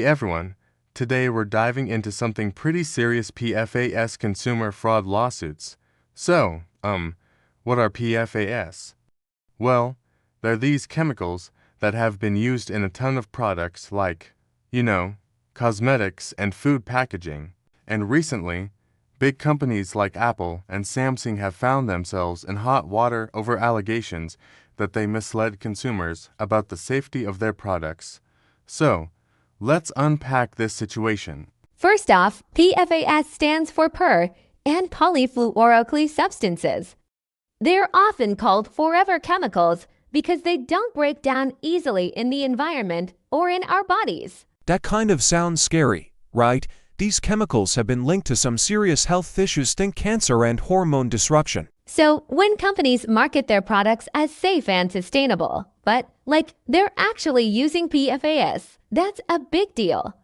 everyone, today we're diving into something pretty serious: PFAS consumer fraud lawsuits. So, what are PFAS? Well, they're these chemicals that have been used in a ton of products like, cosmetics and food packaging. And recently, big companies like Apple and Samsung have found themselves in hot water over allegations that they misled consumers about the safety of their products. So, let's unpack this situation. First off, PFAS stands for per and polyfluoroalkyl substances. They're often called forever chemicals because they don't break down easily in the environment or in our bodies. That kind of sounds scary, right? These chemicals have been linked to some serious health issues. Think cancer and hormone disruption. So when companies market their products as safe and sustainable, but they're actually using PFAS, that's a big deal.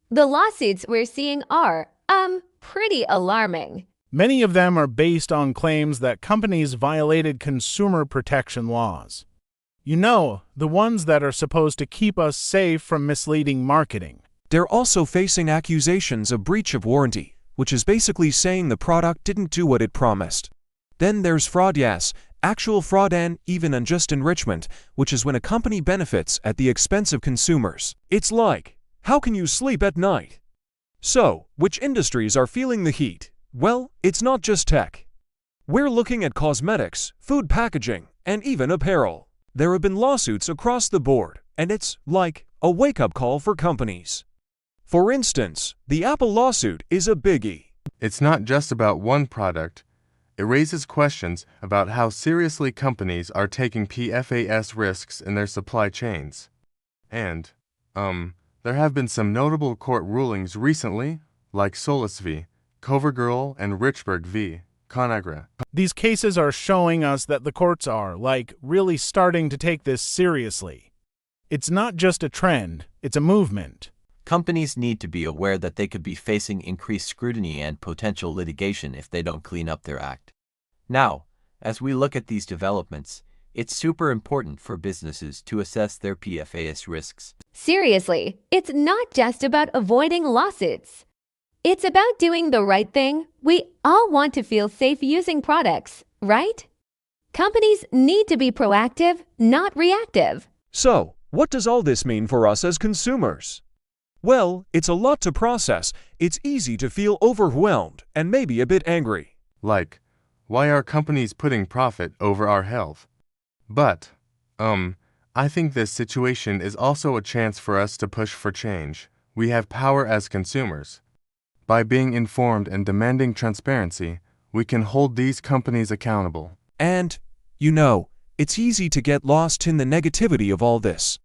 The lawsuits we're seeing are, pretty alarming. Many of them are based on claims that companies violated consumer protection laws. The ones that are supposed to keep us safe from misleading marketing. They're also facing accusations of breach of warranty, which is basically saying the product didn't do what it promised. Then there's fraud, yes, actual fraud, and even unjust enrichment, which is when a company benefits at the expense of consumers. It's like, how can you sleep at night? So, which industries are feeling the heat? Well, it's not just tech. We're looking at cosmetics, food packaging, and even apparel. There have been lawsuits across the board, and it's like a wake-up call for companies. For instance, the Apple lawsuit is a biggie. It's not just about one product. It raises questions about how seriously companies are taking PFAS risks in their supply chains. And, there have been some notable court rulings recently, like Solis v. Covergirl and Richburg v. Conagra. These cases are showing us that the courts are, really starting to take this seriously. It's not just a trend, it's a movement. Companies need to be aware that they could be facing increased scrutiny and potential litigation if they don't clean up their act. Now, as we look at these developments, it's super important for businesses to assess their PFAS risks. Seriously, it's not just about avoiding lawsuits. It's about doing the right thing. We all want to feel safe using products, right? Companies need to be proactive, not reactive. So, what does all this mean for us as consumers? Well, it's a lot to process. It's easy to feel overwhelmed and maybe a bit angry. Like, why are companies putting profit over our health? But, I think this situation is also a chance for us to push for change. We have power as consumers. By being informed and demanding transparency, we can hold these companies accountable. And, it's easy to get lost in the negativity of all this.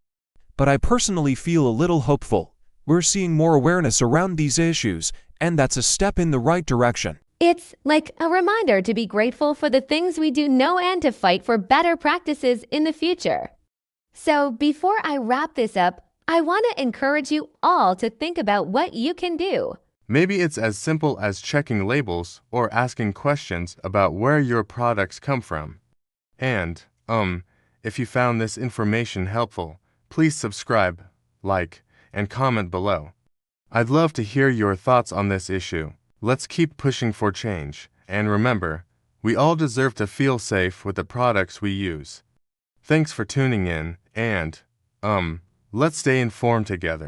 But I personally feel a little hopeful. We're seeing more awareness around these issues, and that's a step in the right direction. It's like a reminder to be grateful for the things we do know and to fight for better practices in the future. So before I wrap this up, I want to encourage you all to think about what you can do. Maybe it's as simple as checking labels or asking questions about where your products come from. And, if you found this information helpful, please subscribe, like, and comment below. I'd love to hear your thoughts on this issue. Let's keep pushing for change. And remember, we all deserve to feel safe with the products we use. Thanks for tuning in, and, let's stay informed together.